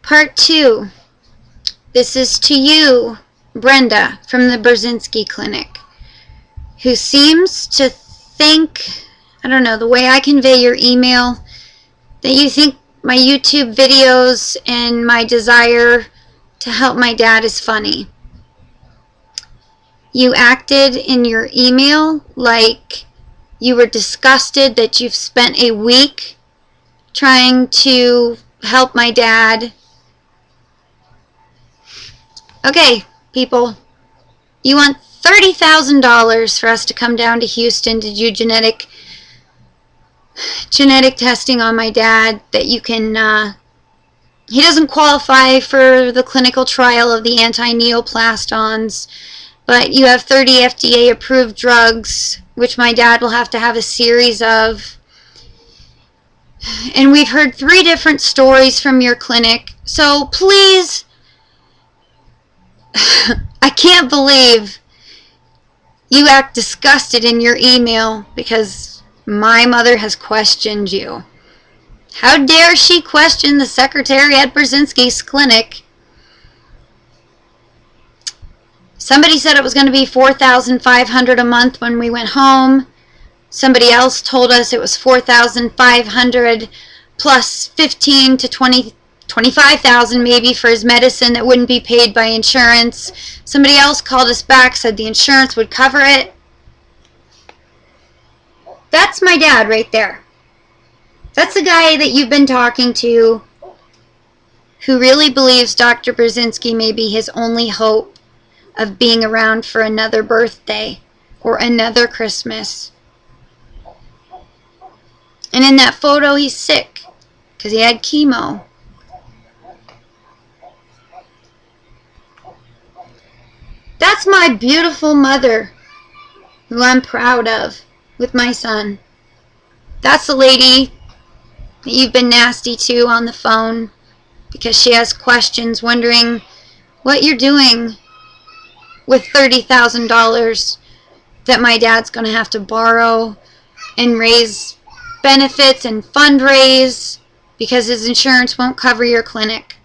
Part 2. This is to you, Brenda, from the Brzezinski Clinic, who seems to think, I don't know, the way I convey your email, that you think my YouTube videos and my desire to help my dad is funny. You acted in your email like you were disgusted that you've spent a week trying to help my dad. Okay, people, you want $30,000 for us to come down to Houston to do genetic testing on my dad that you can, he doesn't qualify for the clinical trial of the anti-neoplastons, but you have 30 FDA approved drugs, which my dad will have to have a series of. And we've heard 3 different stories from your clinic, so please, I can't believe you act disgusted in your email because my mother has questioned you. How dare she question the secretary at Brzezinski's clinic? Somebody said it was going to be $4,500 a month when we went home. Somebody else told us it was $4,500 plus $15,000 to $25,000 maybe for his medicine that wouldn't be paid by insurance. Somebody else called us back, said the insurance would cover it. That's my dad right there. That's the guy that you've been talking to who really believes Dr. Brzezinski may be his only hope of being around for another birthday or another Christmas. And in that photo, he's sick because he had chemo. That's my beautiful mother, who I'm proud of, with my son. That's the lady that you've been nasty to on the phone because she has questions, wondering what you're doing with $30,000 that my dad's going to have to borrow and raise benefits and fundraise because his insurance won't cover your clinic.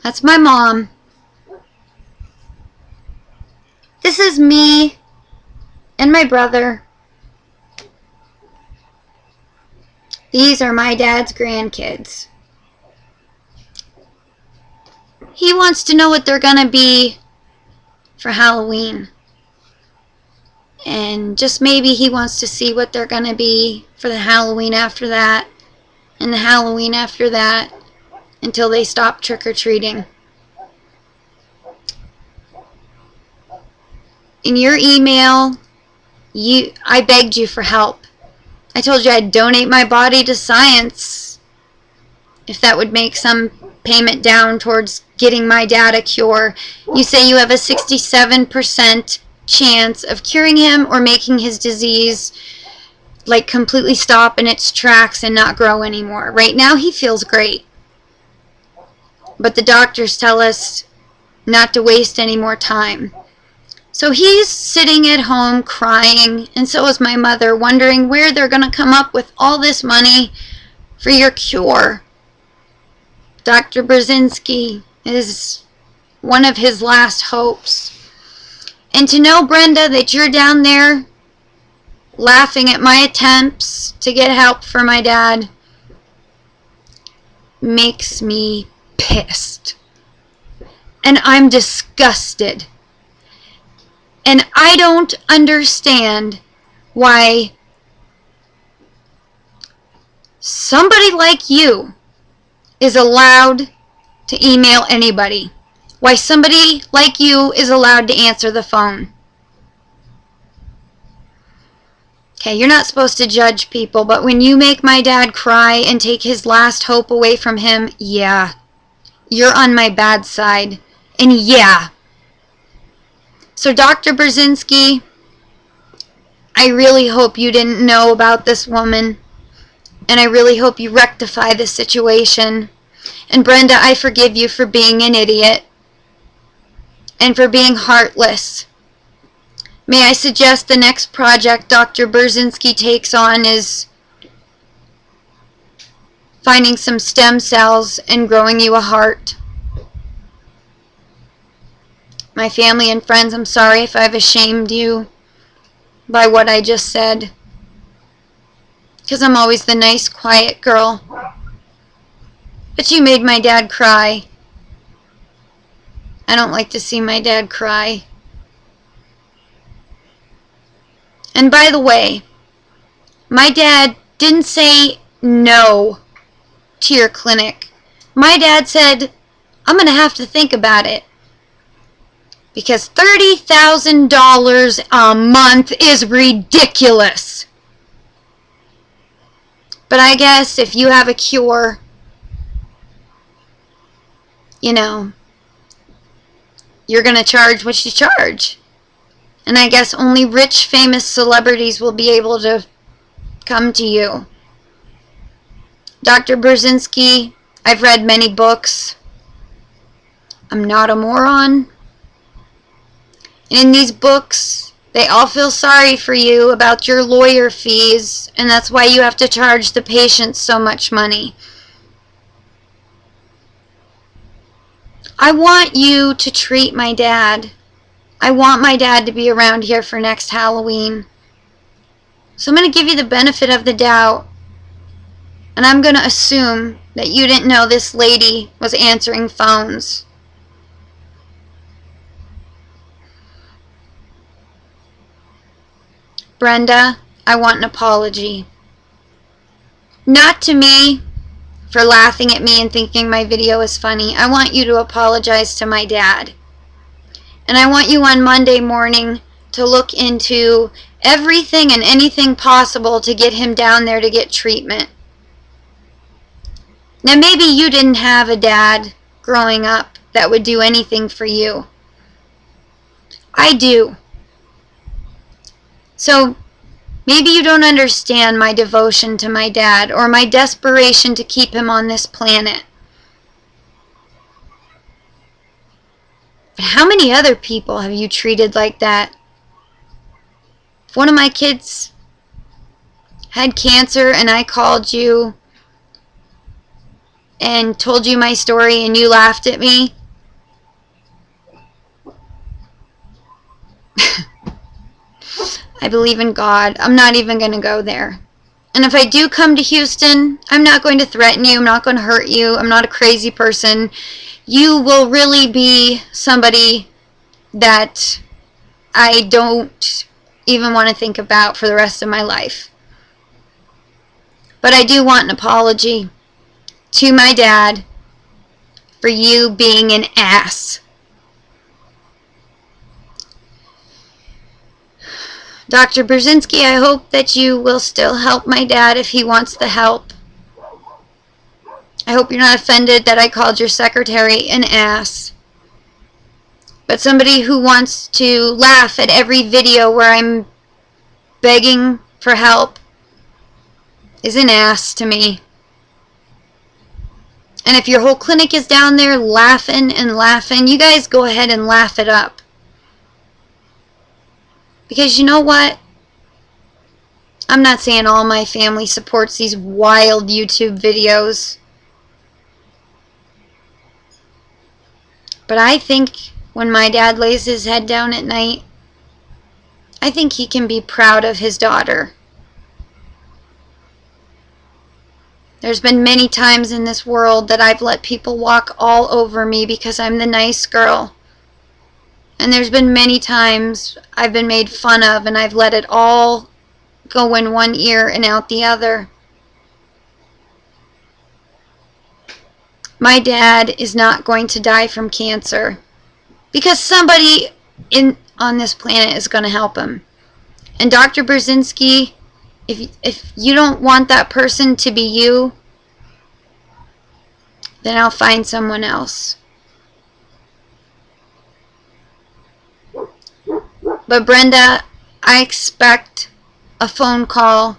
That's my mom. This is me and my brother. These are my dad's grandkids. He wants to know what they're gonna be for Halloween. And just maybe he wants to see what they're gonna be for the Halloween after that, and the Halloween after that, until they stop trick-or-treating. In your email, I begged you for help. I told you I'd donate my body to science if that would make some payment down towards getting my dad a cure. You say you have a 67% chance of curing him or making his disease like completely stop in its tracks and not grow anymore. Right now he feels great. But the doctors tell us not to waste any more time. So he's sitting at home crying, and so is my mother, wondering where they're going to come up with all this money for your cure. Dr. Brzezinski is one of his last hopes. And to know, Brenda, that you're down there laughing at my attempts to get help for my dad makes me pissed. And I'm disgusted. And I don't understand why somebody like you is allowed to email anybody. Why somebody like you is allowed to answer the phone. Okay, you're not supposed to judge people, but when you make my dad cry and take his last hope away from him, yeah, you're on my bad side. And yeah. So Dr. Brzezinski, I really hope you didn't know about this woman, and I really hope you rectify this situation. And Brenda, I forgive you for being an idiot and for being heartless. May I suggest the next project Dr. Brzezinski takes on is finding some stem cells and growing you a heart. My family and friends, I'm sorry if I've ashamed you by what I just said, because I'm always the nice, quiet girl. But you made my dad cry. I don't like to see my dad cry. And by the way, my dad didn't say no to your clinic. My dad said, I'm going to have to think about it. Because $30,000 a month is ridiculous. But I guess if you have a cure, you know, you're going to charge what you charge. And I guess only rich, famous celebrities will be able to come to you. Dr. Burzynski, I've read many books. I'm not a moron. And in these books, they all feel sorry for you about your lawyer fees, and that's why you have to charge the patients so much money. I want you to treat my dad. I want my dad to be around here for next Halloween. So I'm going to give you the benefit of the doubt, and I'm going to assume that you didn't know this lady was answering phones. Brenda, I want an apology. Not to me for laughing at me and thinking my video is funny. I want you to apologize to my dad. And I want you on Monday morning to look into everything and anything possible to get him down there to get treatment. Now maybe you didn't have a dad growing up that would do anything for you. I do. So maybe you don't understand my devotion to my dad or my desperation to keep him on this planet. But how many other people have you treated like that? If one of my kids had cancer and I called you and told you my story and you laughed at me, I believe in God. I'm not even going to go there. And if I do come to Houston, I'm not going to threaten you. I'm not going to hurt you. I'm not a crazy person. You will really be somebody that I don't even want to think about for the rest of my life. But I do want an apology to my dad for you being an ass. Dr. Burzynski, I hope that you will still help my dad if he wants the help. I hope you're not offended that I called your secretary an ass. But somebody who wants to laugh at every video where I'm begging for help is an ass to me. And if your whole clinic is down there laughing and laughing, you guys go ahead and laugh it up. Because you know what? I'm not saying all my family supports these wild YouTube videos. But I think when my dad lays his head down at night, I think he can be proud of his daughter. There's been many times in this world that I've let people walk all over me because I'm the nice girl. And there's been many times I've been made fun of and I've let it all go in one ear and out the other. My dad is not going to die from cancer because somebody on this planet is going to help him. And Dr. Burzynski, if you don't want that person to be you, then I'll find someone else. But Brenda, I expect a phone call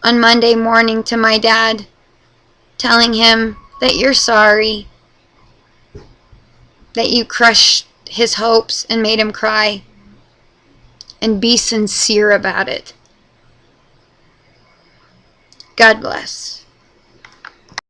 on Monday morning to my dad telling him that you're sorry, that you crushed his hopes and made him cry, and be sincere about it. God bless.